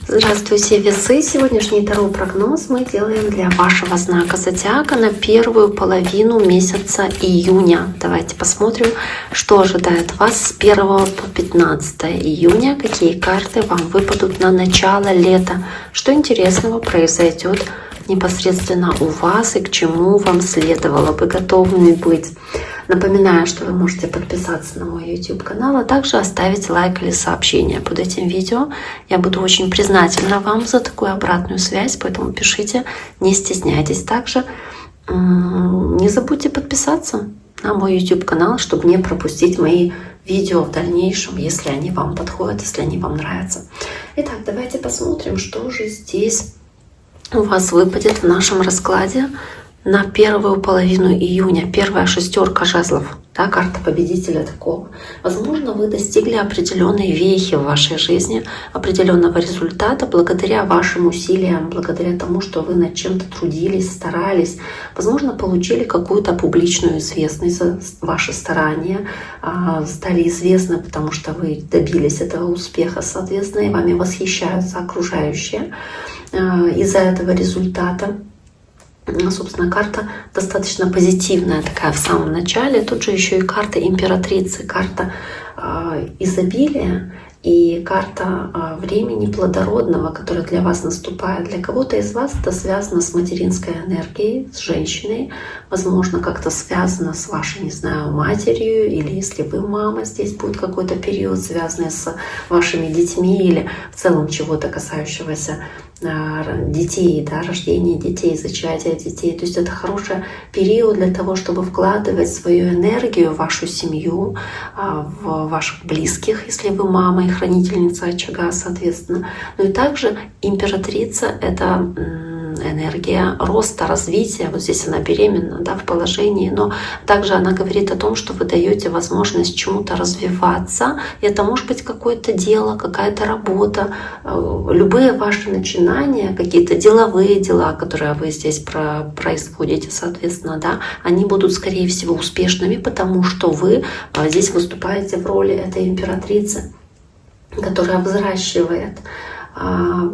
Здравствуйте, весы! Сегодняшний Таро прогноз мы делаем для вашего знака зодиака на первую половину месяца июня. Давайте посмотрим, что ожидает вас с 1 по 15 июня, какие карты вам выпадут на начало лета, что интересного произойдет непосредственно у вас и к чему вам следовало бы готовыми быть. Напоминаю, что вы можете подписаться на мой YouTube канал, а также оставить лайк или сообщение под этим видео. Я буду очень признательна вам за такую обратную связь, поэтому пишите, не стесняйтесь. Также не забудьте подписаться на мой YouTube канал, чтобы не пропустить мои видео в дальнейшем, если они вам подходят, если они вам нравятся. Итак, давайте посмотрим, что же здесь у вас выпадет в нашем раскладе на первую половину июня. Первая шестерка жезлов, да, карта победителя такого. Возможно, вы достигли определенной вехи в вашей жизни, определенного результата благодаря вашим усилиям, благодаря тому, что вы над чем-то трудились, старались. Возможно, получили какую-то публичную известность за ваши старания, стали известны, потому что вы добились этого успеха, соответственно, и вами восхищаются окружающие из-за этого результата. Собственно, карта достаточно позитивная такая в самом начале. Тут же еще и карта императрицы, карта изобилия и карта времени плодородного, которое для вас наступает. Для кого-то из вас это связано с материнской энергией, с женщиной. Возможно, как-то связано с вашей, не знаю, матерью, или если вы мама, здесь будет какой-то период, связанный с вашими детьми или в целом чего-то касающегося детей, да, рождения детей, зачатия детей. То есть это хороший период для того, чтобы вкладывать свою энергию в вашу семью, в ваших близких, если вы мама и хранительница очага, соответственно. Ну и также императрица — это энергия роста, развития. Вот здесь она беременна, да, в положении, но также она говорит о том, что вы даете возможность чему-то развиваться. И это может быть какое-то дело, какая-то работа, любые ваши начинания, какие-то деловые дела, которые вы здесь производите, соответственно, да, они будут, скорее всего, успешными, потому что вы здесь выступаете в роли этой императрицы, которая взращивает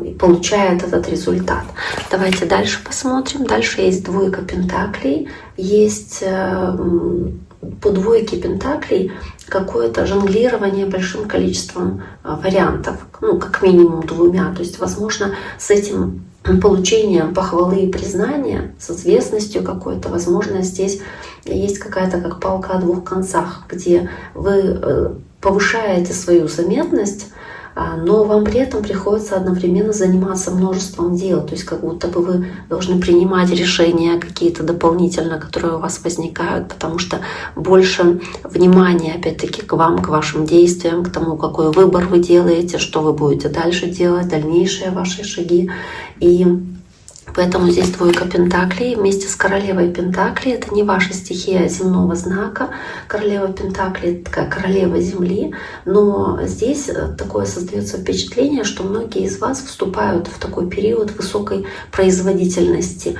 и получает этот результат. Давайте дальше посмотрим. Дальше есть двойка пентаклей. Есть по двойке пентаклей какое-то жонглирование большим количеством вариантов, ну, как минимум двумя. То есть, возможно, с этим получением похвалы и признания, с известностью какой-то, возможно, здесь есть какая-то как палка о двух концах, где вы повышаете свою заметность, но вам при этом приходится одновременно заниматься множеством дел. То есть как будто бы вы должны принимать решения какие-то дополнительно, которые у вас возникают, потому что больше внимания опять-таки к вам, к вашим действиям, к тому, какой выбор вы делаете, что вы будете дальше делать, дальнейшие ваши шаги. И поэтому здесь двойка пентаклей вместе с королевой пентаклей. Это не ваша стихия земного знака. Королева пентаклей — такая королева земли. Но здесь такое создается впечатление, что многие из вас вступают в такой период высокой производительности.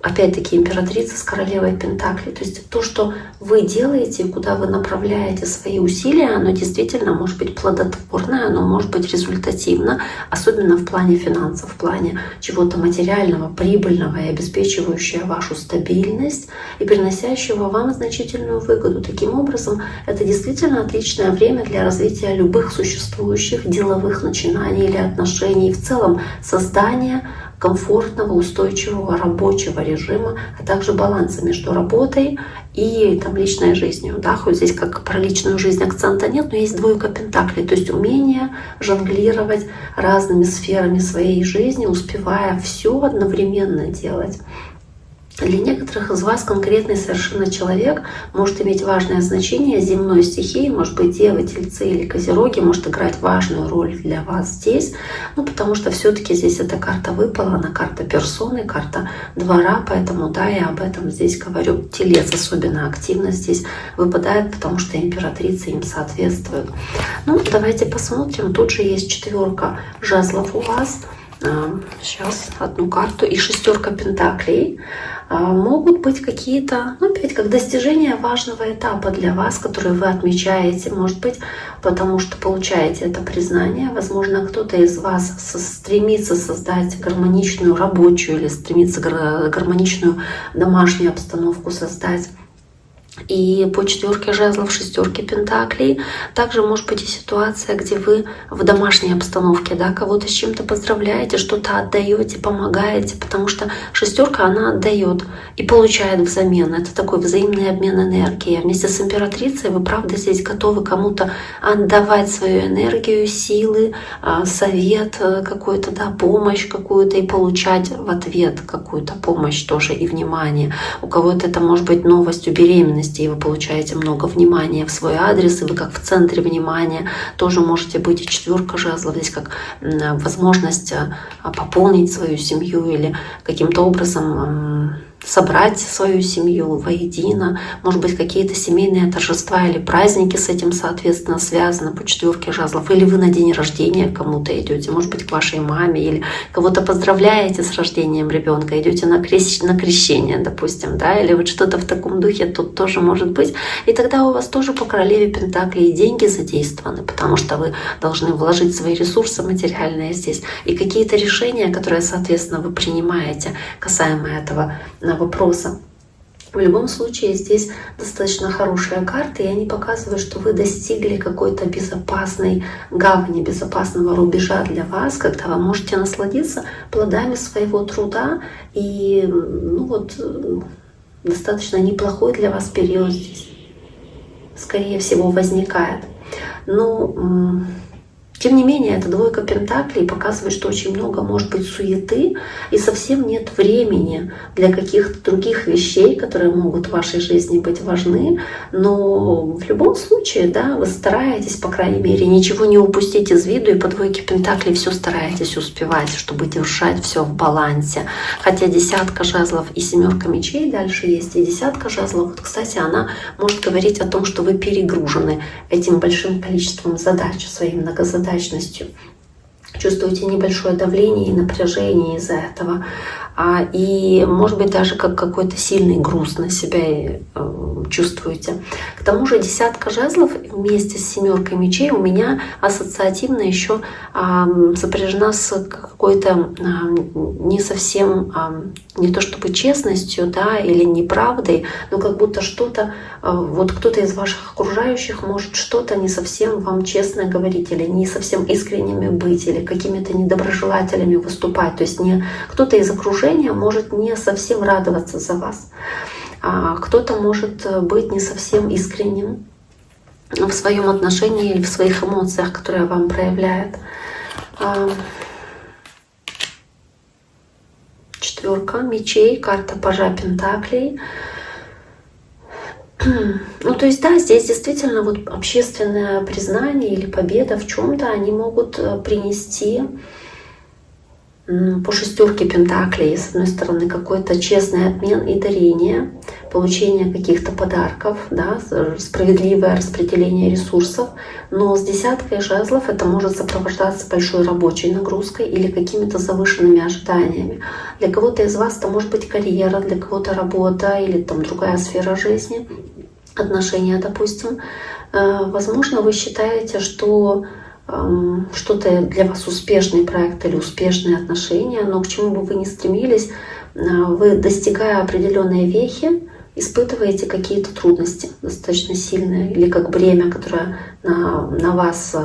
Опять-таки императрица с королевой пентаклей. То есть то, что вы делаете, куда вы направляете свои усилия, оно действительно может быть плодотворное, оно может быть результативно, особенно в плане финансов, в плане чего-то материального, прибыльного и обеспечивающего вашу стабильность и приносящего вам значительную выгоду. Таким образом, это действительно отличное время для развития любых существующих деловых начинаний или отношений, в целом создания комфортного, устойчивого рабочего режима, а также баланса между работой и там, личной жизнью. Да? Хоть здесь как про личную жизнь акцента нет, но есть двойка пентаклей, то есть умение жонглировать разными сферами своей жизни, успевая все одновременно делать. Для некоторых из вас конкретный совершенно человек может иметь важное значение земной стихии, может быть, девы, тельцы или козероги, может играть важную роль для вас здесь, ну, потому что все-таки здесь эта карта выпала, она карта персоны, карта двора, поэтому, да, я об этом здесь говорю. Телец особенно активно здесь выпадает, потому что императрица им соответствует. Ну, давайте посмотрим. Тут же есть четверка жезлов у вас. Сейчас одну карту. И шестерка пентаклей. Могут быть какие-то, ну, опять как достижения важного этапа для вас, который вы отмечаете, может быть, потому что получаете это признание. Возможно, кто-то из вас стремится создать гармоничную рабочую или стремится гармоничную домашнюю обстановку создать. И по четверке жезлов, шестерке пентаклей также может быть и ситуация, где вы в домашней обстановке, да, кого-то с чем-то поздравляете, что-то отдаете, помогаете, потому что шестерка, она отдает и получает взамен. Это такой взаимный обмен энергией. Вместе с императрицей вы, правда, здесь готовы кому-то отдавать свою энергию, силы, совет какой-то, да, помощь какую-то, и получать в ответ какую-то помощь тоже и внимание. У кого-то это может быть новостью беременности, и вы получаете много внимания в свой адрес, и вы как в центре внимания тоже можете быть. И четверка жезлов здесь как возможность пополнить свою семью или каким-то образом собрать свою семью воедино. Может быть, какие-то семейные торжества или праздники с этим, соответственно, связаны по четверке жезлов. Или вы на день рождения к кому-то идете, может быть, к вашей маме, или кого-то поздравляете с рождением ребенка, идете на крещение, допустим, да, или вот что-то в таком духе тут тоже может быть. И тогда у вас тоже по королеве пентаклей деньги задействованы, потому что вы должны вложить свои ресурсы материальные здесь. И какие-то решения, которые, соответственно, вы принимаете касаемо этого вопроса. В любом случае здесь достаточно хорошая карта, и они показывают, что вы достигли какой-то безопасной гавани, безопасного рубежа для вас, когда вы можете насладиться плодами своего труда, и ну вот, достаточно неплохой для вас период здесь, скорее всего, возникает. Но тем не менее, эта двойка пентаклей показывает, что очень много может быть суеты, и совсем нет времени для каких-то других вещей, которые могут в вашей жизни быть важны. Но в любом случае, да, вы стараетесь, по крайней мере, ничего не упустить из виду, и по двойке пентаклей все стараетесь успевать, чтобы держать все в балансе. Хотя десятка жезлов и семерка мечей дальше есть, и десятка жезлов, вот, кстати, она может говорить о том, что вы перегружены этим большим количеством задач, своей многозадачностью. Чувствуете небольшое давление и напряжение из-за этого. И, может быть, даже как какой-то сильный груз на себя чувствуете. К тому же десятка жезлов вместе с семеркой мечей у меня ассоциативно еще сопряжена с какой-то не совсем, не то чтобы честностью, да, или неправдой, но как будто что-то, вот кто-то из ваших окружающих может что-то не совсем вам честно говорить, или не совсем искренними быть, или какими-то недоброжелателями выступать. То есть не кто-то из окружения может не совсем радоваться за вас, а кто-то может быть не совсем искренним в своем отношении или в своих эмоциях, которые вам проявляет. Четверка мечей, карта пажа пентаклей. Ну, то есть, да, здесь действительно вот общественное признание или победа в чем-то, они могут принести по шестерке пентаклей, с одной стороны, какой-то честный обмен и дарение, получение каких-то подарков, да, справедливое распределение ресурсов. Но с десяткой жезлов это может сопровождаться большой рабочей нагрузкой или какими-то завышенными ожиданиями. Для кого-то из вас это может быть карьера, для кого-то работа или там другая сфера жизни, отношения, допустим. Возможно, вы считаете, что что-то для вас успешный проект или успешные отношения, но к чему бы вы ни стремились, вы, достигая определенной вехи, испытываете какие-то трудности достаточно сильные, или как бремя, которое на вас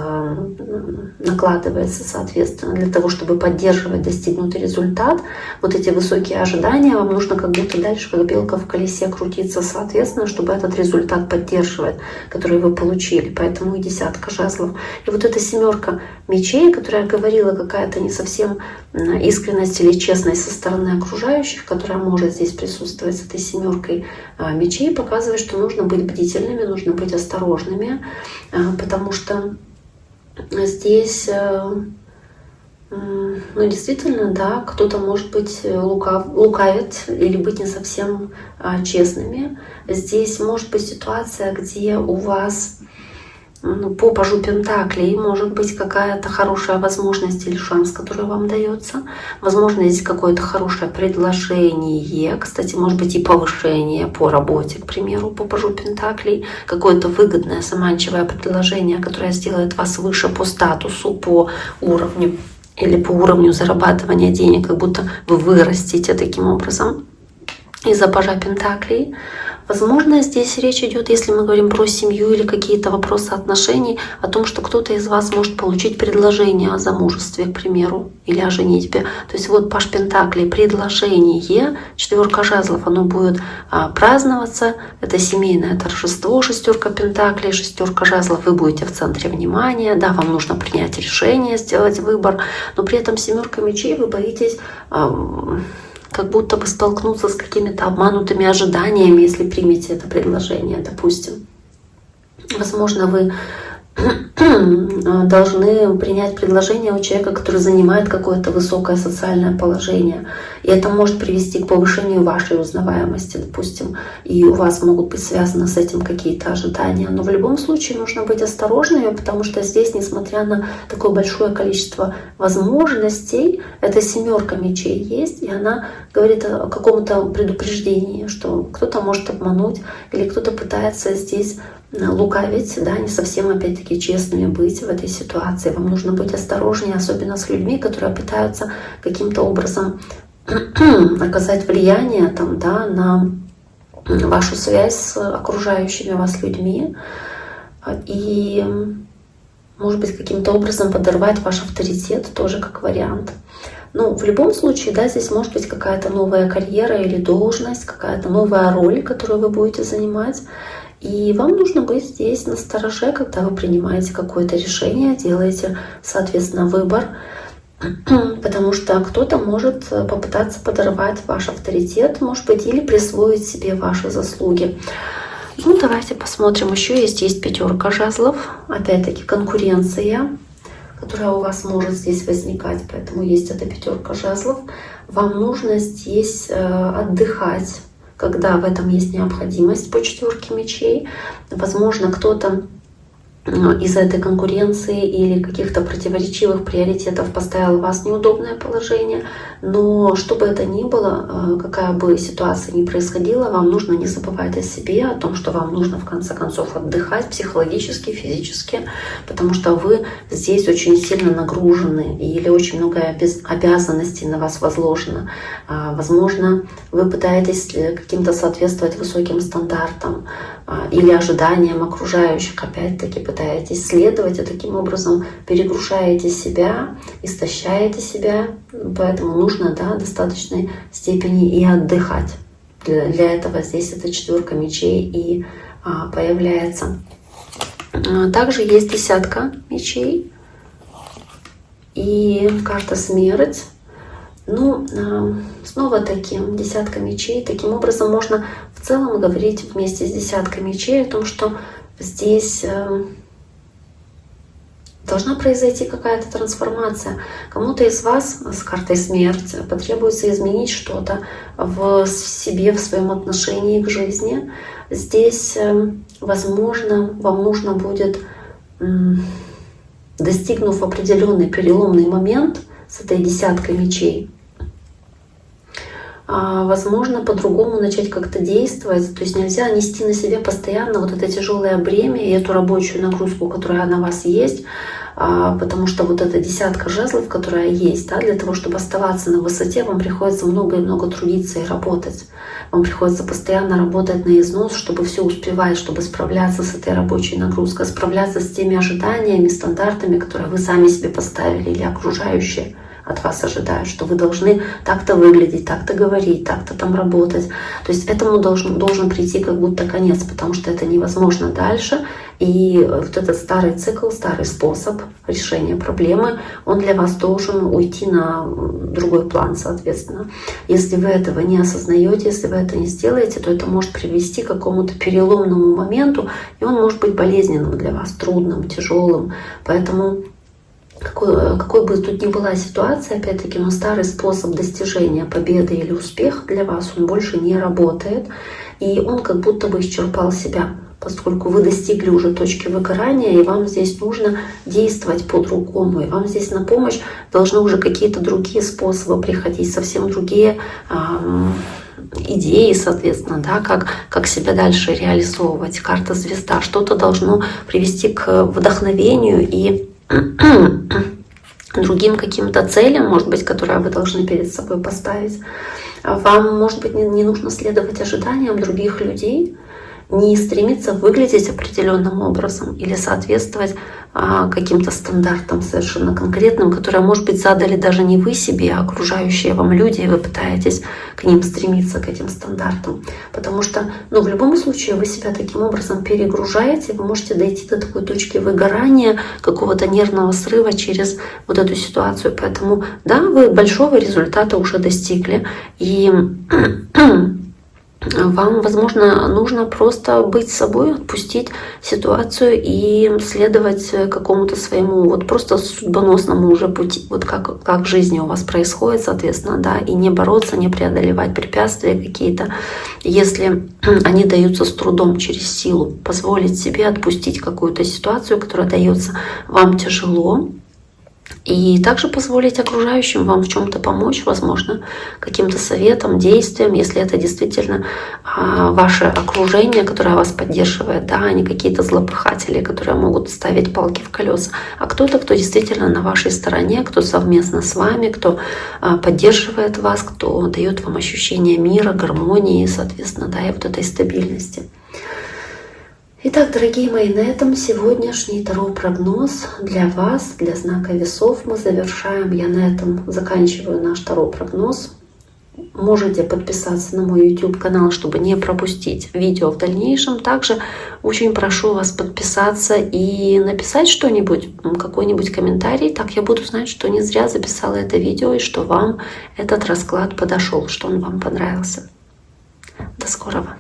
накладывается, соответственно, для того, чтобы поддерживать достигнутый результат. Вот эти высокие ожидания, вам нужно как будто дальше, как белка в колесе, крутиться, соответственно, чтобы этот результат поддерживать, который вы получили. Поэтому и десятка жезлов. И вот эта семерка мечей, которая говорила какая-то не совсем искренность или честность со стороны окружающих, которая может здесь присутствовать с этой семеркой мечей, показывает, что нужно быть бдительными, нужно быть осторожными, потому что здесь, ну, действительно, да, кто-то может быть лукавить или быть не совсем честными. Здесь может быть ситуация, где у вас по пажу Пентаклей может быть какая-то хорошая возможность или шанс, который вам дается. Возможно, здесь какое-то хорошее предложение, кстати, может быть и повышение по работе, к примеру, по пажу Пентаклей. Какое-то выгодное, заманчивое предложение, которое сделает вас выше по статусу, по уровню или по уровню зарабатывания денег, как будто вы вырастете таким образом из-за пажа Пентаклей. Возможно, здесь речь идет, если мы говорим про семью или какие-то вопросы отношений, о том, что кто-то из вас может получить предложение о замужестве, к примеру, или о женитьбе. То есть вот паж Пентаклей, предложение, 4 жезлов, оно будет праздноваться. Это семейное торжество, 6 Пентаклей, 6 жезлов, вы будете в центре внимания, да, вам нужно принять решение, сделать выбор, но при этом 7 мечей вы боитесь как будто бы столкнуться с какими-то обманутыми ожиданиями, если примете это предложение, допустим. Возможно, вы должны принять предложение у человека, который занимает какое-то высокое социальное положение. И это может привести к повышению вашей узнаваемости, допустим. И у вас могут быть связаны с этим какие-то ожидания. Но в любом случае нужно быть осторожными, потому что здесь, несмотря на такое большое количество возможностей, эта 7 мечей есть, и она говорит о каком-то предупреждении, что кто-то может обмануть, или кто-то пытается здесь лукавить, да, не совсем опять-таки честными быть в этой ситуации. Вам нужно быть осторожнее, особенно с людьми, которые пытаются каким-то образом оказать влияние там, да, на вашу связь с окружающими вас людьми и, может быть, каким-то образом подорвать ваш авторитет, тоже как вариант. Ну, в любом случае, да, здесь может быть какая-то новая карьера или должность, какая-то новая роль, которую вы будете занимать. И вам нужно быть здесь настороже, когда вы принимаете какое-то решение, делаете, соответственно, выбор, потому что кто-то может попытаться подорвать ваш авторитет, может быть, или присвоить себе ваши заслуги. Ну, давайте посмотрим. Еще есть 5 жезлов. Опять-таки конкуренция, которая у вас может здесь возникать, поэтому есть эта 5 жезлов. Вам нужно здесь отдыхать, когда в этом есть необходимость по 4 мечей. Возможно, кто-то из-за этой конкуренции или каких-то противоречивых приоритетов поставил вас в неудобное положение. Но что бы это ни было, какая бы ситуация ни происходила, вам нужно не забывать о себе, о том, что вам нужно в конце концов отдыхать психологически, физически, потому что вы здесь очень сильно нагружены или очень много обязанностей на вас возложено. Возможно, вы пытаетесь каким-то соответствовать высоким стандартам или ожиданиям окружающих, опять-таки пытаетесь следовать, и таким образом перегружаете себя, истощаете себя, поэтому нужно, да, в достаточной степени и отдыхать. Для этого здесь эта 4 мечей и появляется. Также есть 10 мечей и карта смерть. Ну, снова-таки 10 мечей. Таким образом можно в целом говорить вместе с 10 мечей о том, что здесь должна произойти какая-то трансформация. Кому-то из вас с картой смерть потребуется изменить что-то в себе, в своем отношении к жизни. Здесь, возможно, вам нужно будет, достигнув определенный переломный момент с этой 10 мечей, возможно, по-другому начать как-то действовать. То есть нельзя нести на себе постоянно вот это тяжелое бремя и эту рабочую нагрузку, которая на вас есть, потому что вот эта 10 жезлов, которая есть, да, для того, чтобы оставаться на высоте, вам приходится много и много трудиться и работать. Вам приходится постоянно работать на износ, чтобы все успевать, чтобы справляться с этой рабочей нагрузкой, справляться с теми ожиданиями, стандартами, которые вы сами себе поставили или окружающие от вас ожидают, что вы должны так-то выглядеть, так-то говорить, так-то там работать. То есть этому должен прийти как будто конец, потому что это невозможно дальше. И вот этот старый цикл, старый способ решения проблемы, он для вас должен уйти на другой план, соответственно. Если вы этого не осознаете, если вы это не сделаете, то это может привести к какому-то переломному моменту, и он может быть болезненным для вас, трудным, тяжелым. Поэтому какой бы тут ни была ситуация, опять-таки, но старый способ достижения победы или успеха для вас, он больше не работает. И он как будто бы исчерпал себя. поскольку вы достигли уже точки выгорания, и вам здесь нужно действовать по-другому. И вам здесь на помощь должны уже какие-то другие способы приходить, совсем другие идеи, соответственно, да, как себя дальше реализовывать. Карта звезда. Что-то должно привести к вдохновению и другим каким-то целям, может быть, которые вы должны перед собой поставить. Вам, может быть, не нужно следовать ожиданиям других людей, не стремиться выглядеть определенным образом или соответствовать каким-то стандартам совершенно конкретным, которые, может быть, задали даже не вы себе, а окружающие вам люди, и вы пытаетесь к ним стремиться, к этим стандартам. Потому что, в любом случае, вы себя таким образом перегружаете, вы можете дойти до такой точки выгорания, какого-то нервного срыва через вот эту ситуацию. Поэтому, да, вы большого результата уже достигли, и вам, возможно, нужно просто быть собой, отпустить ситуацию и следовать какому-то своему просто судьбоносному уже пути, вот как в жизни у вас происходит, соответственно, да, и не бороться, не преодолевать препятствия какие-то, если они даются с трудом, через силу, позволить себе отпустить какую-то ситуацию, которая дается вам тяжело. И также позволить окружающим вам в чем-то помочь, возможно, каким-то советом, действием, если это действительно ваше окружение, которое вас поддерживает, да, а не какие-то злопыхатели, которые могут ставить палки в колеса, а кто-то, кто действительно на вашей стороне, кто совместно с вами, кто поддерживает вас, кто дает вам ощущение мира, гармонии, соответственно, да, и вот этой стабильности. Итак, дорогие мои, на этом сегодняшний таро-прогноз для вас, для знака Весов мы завершаем. Я на этом заканчиваю наш таро-прогноз. Можете подписаться на мой YouTube-канал, чтобы не пропустить видео в дальнейшем. Также очень прошу вас подписаться и написать что-нибудь, какой-нибудь комментарий. Так я буду знать, что не зря записала это видео и что вам этот расклад подошел, что он вам понравился. До скорого!